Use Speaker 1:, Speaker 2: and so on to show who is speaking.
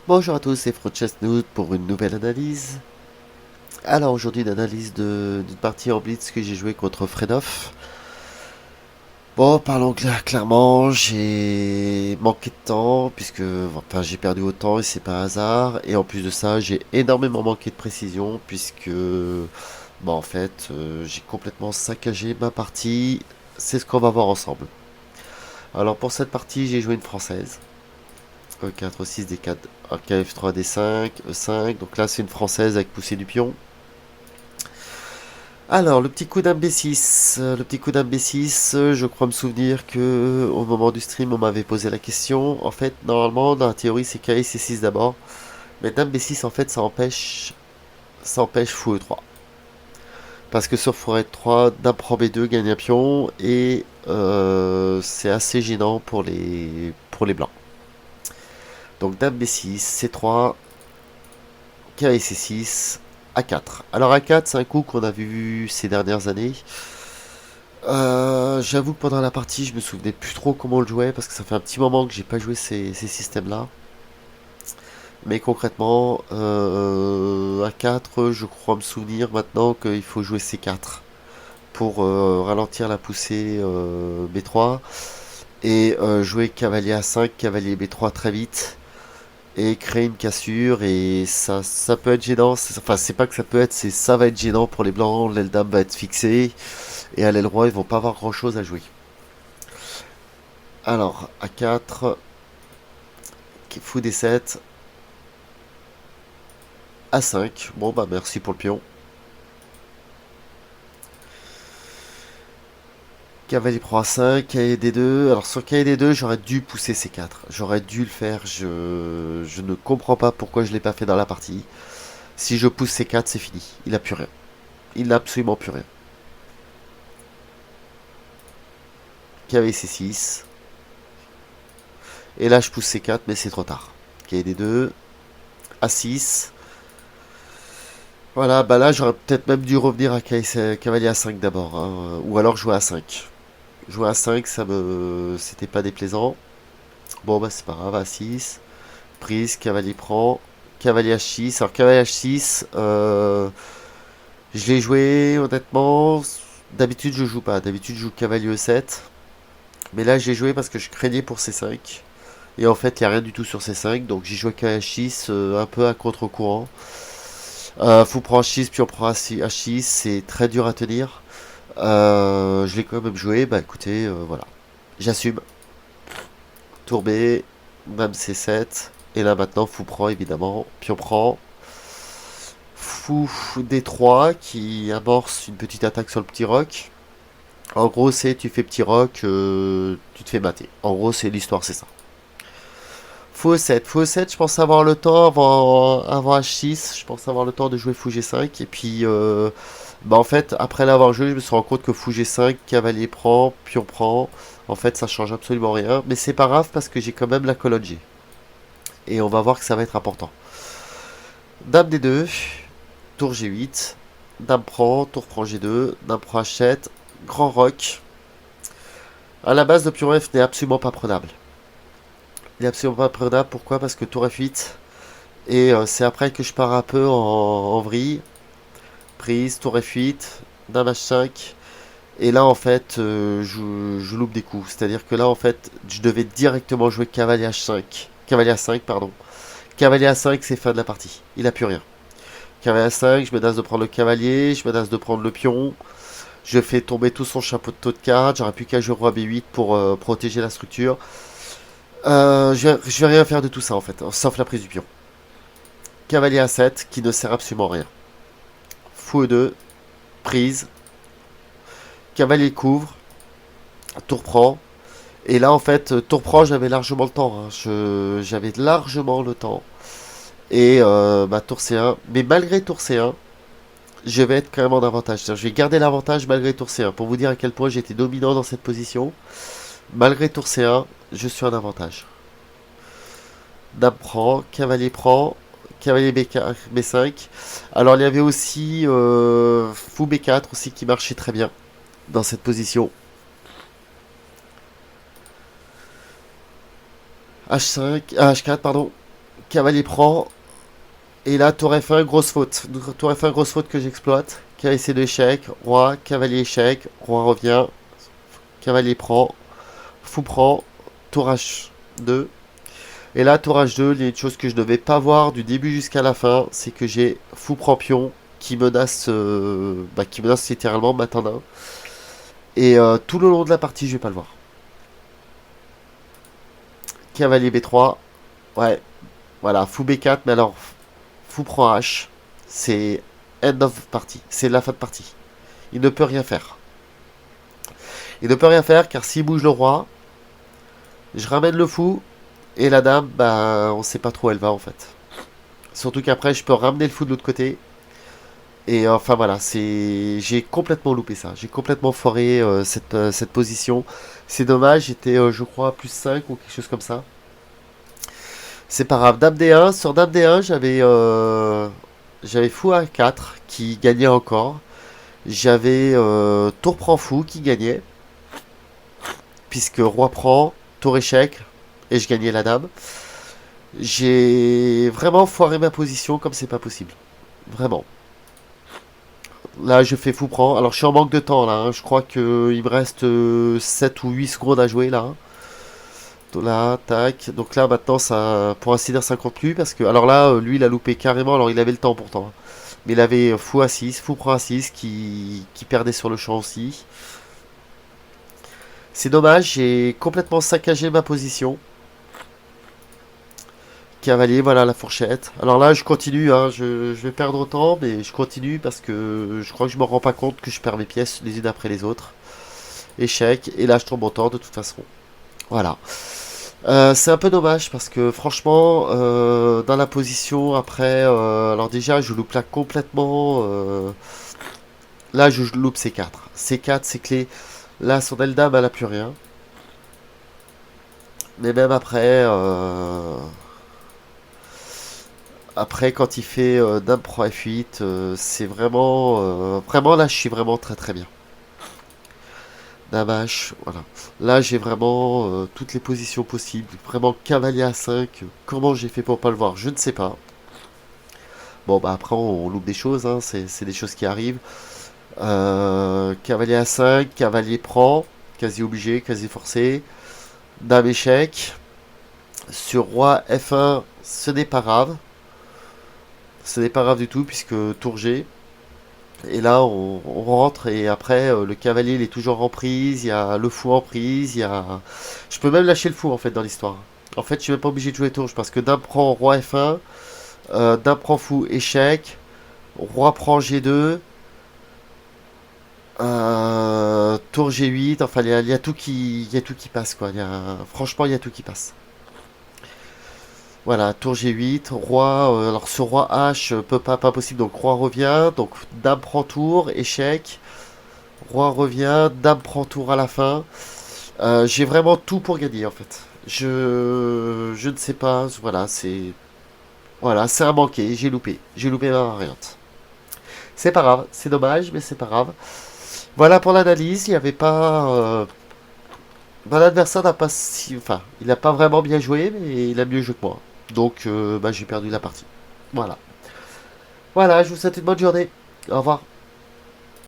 Speaker 1: Bonjour à tous, c'est Francesco pour une nouvelle analyse. Alors aujourd'hui une analyse d'une partie en blitz que j'ai joué contre Fredov. Bon, parlons clairement, j'ai manqué de temps puisque enfin, j'ai perdu autant et c'est pas un hasard. Et en plus de ça, j'ai énormément manqué de précision puisque en fait j'ai complètement saccagé ma partie. C'est ce qu'on va voir ensemble. Alors pour cette partie, j'ai joué une française. E4, E6, D4, KF3, D5, E5. Donc là, c'est une française avec poussée du pion. Alors, le petit coup d'un B6. Le petit coup d'un B6, je crois me souvenir que au moment du stream, on m'avait posé la question. En fait, normalement, dans la théorie, c'est KF C6 d'abord. Mais dame B6, en fait, ça empêche fou E3. Parce que sur forêt 3, dame prend B2, gagne un pion. Et c'est assez gênant pour les blancs. Donc dame B6, C3, KF C6, A4. Alors A4, c'est un coup qu'on a vu ces dernières années. J'avoue que pendant la partie, je me souvenais plus trop comment on le jouait parce que ça fait un petit moment que j'ai pas joué ces systèmes-là. Mais concrètement, à 4, je crois me souvenir maintenant qu'il faut jouer C4 pour ralentir la poussée B3 et jouer cavalier A5, cavalier B3 très vite et créer une cassure et ça peut être gênant. Enfin, c'est pas que ça peut être, c'est ça va être gênant pour les blancs. L'aile dame va être fixée et à l'aile roi, ils vont pas avoir grand chose à jouer. Alors, A4, fou D7, A5. Bon, bah merci pour le pion. Cavalier prend A5, cavalier D2. Alors, sur cavalier D2, j'aurais dû pousser C4. J'aurais dû le faire. Je ne comprends pas pourquoi je ne l'ai pas fait dans la partie. Si je pousse C4, c'est fini. Il n'a plus rien. Il n'a absolument plus rien. Cavalier C6. Et là, je pousse C4, mais c'est trop tard. Cavalier D2. A6. Voilà, bah là, j'aurais peut-être même dû revenir à cavalier A5 d'abord, hein, ou alors jouer A5. Jouer A5, c'était pas déplaisant. Bon, bah c'est pas grave, A6. Prise, cavalier prend. Cavalier H6. Alors, cavalier H6, je l'ai joué, honnêtement. D'habitude, je joue pas. D'habitude, je joue cavalier E7. Mais là, j'ai joué parce que je craignais pour C5. Et en fait, il n'y a rien du tout sur C5. Donc, j'ai joué cavalier H6 un peu à contre-courant. Fou prend H6, puis on prend H6. C'est très dur à tenir. Je l'ai quand même joué. Bah écoutez, voilà. J'assume. Tour B, dame C7. Et là maintenant, fou prend évidemment. Pion prend. Fou D3 qui amorce une petite attaque sur le petit roc. En gros, c'est tu fais petit roc, tu te fais mater. En gros, c'est l'histoire, c'est ça. Fou E7. Fou E7, je pense avoir le temps avant H6. Je pense avoir le temps de jouer fou G5. Et puis, en fait, après l'avoir joué, je me suis rendu compte que fou G5, cavalier prend, pion prend. En fait, ça change absolument rien. Mais c'est pas grave parce que j'ai quand même la colonne G. Et on va voir que ça va être important. Dame D2, tour G8, dame prend G2, dame prend H7, grand roc. À la base, le pion F n'est absolument pas prenable. Il n'est absolument pas prenable, pourquoi? Parce que tour F8, et c'est après que je pars un peu en vrille. Prise, tour F8, dame H5, et là en fait, je loupe des coups. C'est-à-dire que là en fait, je devais directement jouer cavalier H5, cavalier A5, pardon. Cavalier A5, c'est fin de la partie. Il n'a plus rien. Cavalier A5, je menace de prendre le cavalier, je menace de prendre le pion. Je fais tomber tout son chapeau de taux de cartes. J'aurais plus qu'à jouer roi B8 pour protéger la structure. Je vais rien faire de tout ça en fait, sauf la prise du pion. Cavalier A7 qui ne sert absolument à rien. Fou E2, prise. Cavalier couvre, tour prend. Et là en fait, tour prend, j'avais largement le temps. J'avais largement le temps. Et tour C1. Mais malgré tour C1, je vais être quand même en avantage. Je vais garder l'avantage malgré tour C1. Pour vous dire à quel point j'étais dominant dans cette position. Malgré tour C1, je suis en avantage. Dame prend, cavalier B4, B5. Alors il y avait aussi fou B4 aussi qui marchait très bien dans cette position. H5, H4 pardon. Cavalier prend. Et là, tour F1, grosse faute. Tour F1, grosse faute que j'exploite. Cavalier C2 échec. Roi, cavalier échec. Roi revient. Cavalier prend. Fou prend. Tour H2. Et là, tour H2, il y a une chose que je ne devais pas voir du début jusqu'à la fin. C'est que j'ai fou prend pion qui menace littéralement ma tendin. Et tout le long de la partie, je vais pas le voir. Cavalier B3. Ouais. Voilà, fou B4. Mais alors, fou prend H. C'est end of party. C'est la fin de partie. Il ne peut rien faire. Il ne peut rien faire car s'il bouge le roi, je ramène le fou. Et la dame, bah, on sait pas trop où elle va en fait. Surtout qu'après, je peux ramener le fou de l'autre côté. Et enfin voilà, j'ai complètement loupé ça. J'ai complètement foiré cette position. C'est dommage, j'étais je crois plus 5 ou quelque chose comme ça. C'est pas grave. Dame D1, sur Dame D1, j'avais fou A4 qui gagnait encore. J'avais tour prend fou qui gagnait. Puisque roi prend, tour échec, et je gagnais la dame. J'ai vraiment foiré ma position comme c'est pas possible. Vraiment. Là, je fais fou prend. Alors, je suis en manque de temps là, hein. Je crois qu'il me reste 7 ou 8 secondes à jouer là. Donc là, tac. Donc là, maintenant, ça, pour ainsi dire, ça compte plus. Parce que, alors là, lui, il a loupé carrément. Alors, il avait le temps pourtant, hein. Mais il avait fou A6, fou prend A6 qui perdait sur le champ aussi. C'est dommage, j'ai complètement saccagé ma position. Cavalier, voilà la fourchette. Alors là, je continue, hein, je vais perdre autant, mais je continue parce que je crois que je me rends pas compte que je perds mes pièces les unes après les autres. Échec, et là je tombe en temps de toute façon. Voilà. C'est un peu dommage parce que franchement, dans la position après, alors déjà je loupe là complètement. Là je loupe C4. C4, c'est clé. Là, son Eldam, elle a plus rien. Mais même après, après quand il fait Dame Pro F8, c'est vraiment là, je suis vraiment très très bien. Dame H, voilà. Là, j'ai vraiment toutes les positions possibles. Vraiment cavalier A5. Comment j'ai fait pour pas le voir, je ne sais pas. Bon, bah après, on loupe des choses, hein, c'est des choses qui arrivent. Cavalier A5, cavalier prend, quasi obligé, quasi forcé. Dame échec. Sur roi F1, ce n'est pas grave. Ce n'est pas grave du tout puisque tour G. Et là, on rentre et après, le cavalier il est toujours en prise. Il y a le fou en prise. Il y a... Je peux même lâcher le fou en fait dans l'histoire. En fait, je suis même pas obligé de jouer tour parce que dame prend roi F1, dame prend fou échec, roi prend G2, tour G8. Enfin, il y a tout il y a tout qui passe quoi. Franchement, il y a tout qui passe. Voilà, tour G8, roi, alors ce roi H, pas possible, donc roi revient, donc dame prend tour, échec, roi revient, dame prend tour à la fin. J'ai vraiment tout pour gagner en fait. Je ne sais pas, voilà, c'est un manqué, j'ai loupé ma variante. C'est pas grave, c'est dommage, mais c'est pas grave. Voilà pour l'analyse, il n'y avait pas, mon adversaire n'a pas si, enfin, il n'a pas vraiment bien joué, mais il a mieux joué que moi. Donc, bah, j'ai perdu la partie. Voilà. Voilà, je vous souhaite une bonne journée. Au revoir.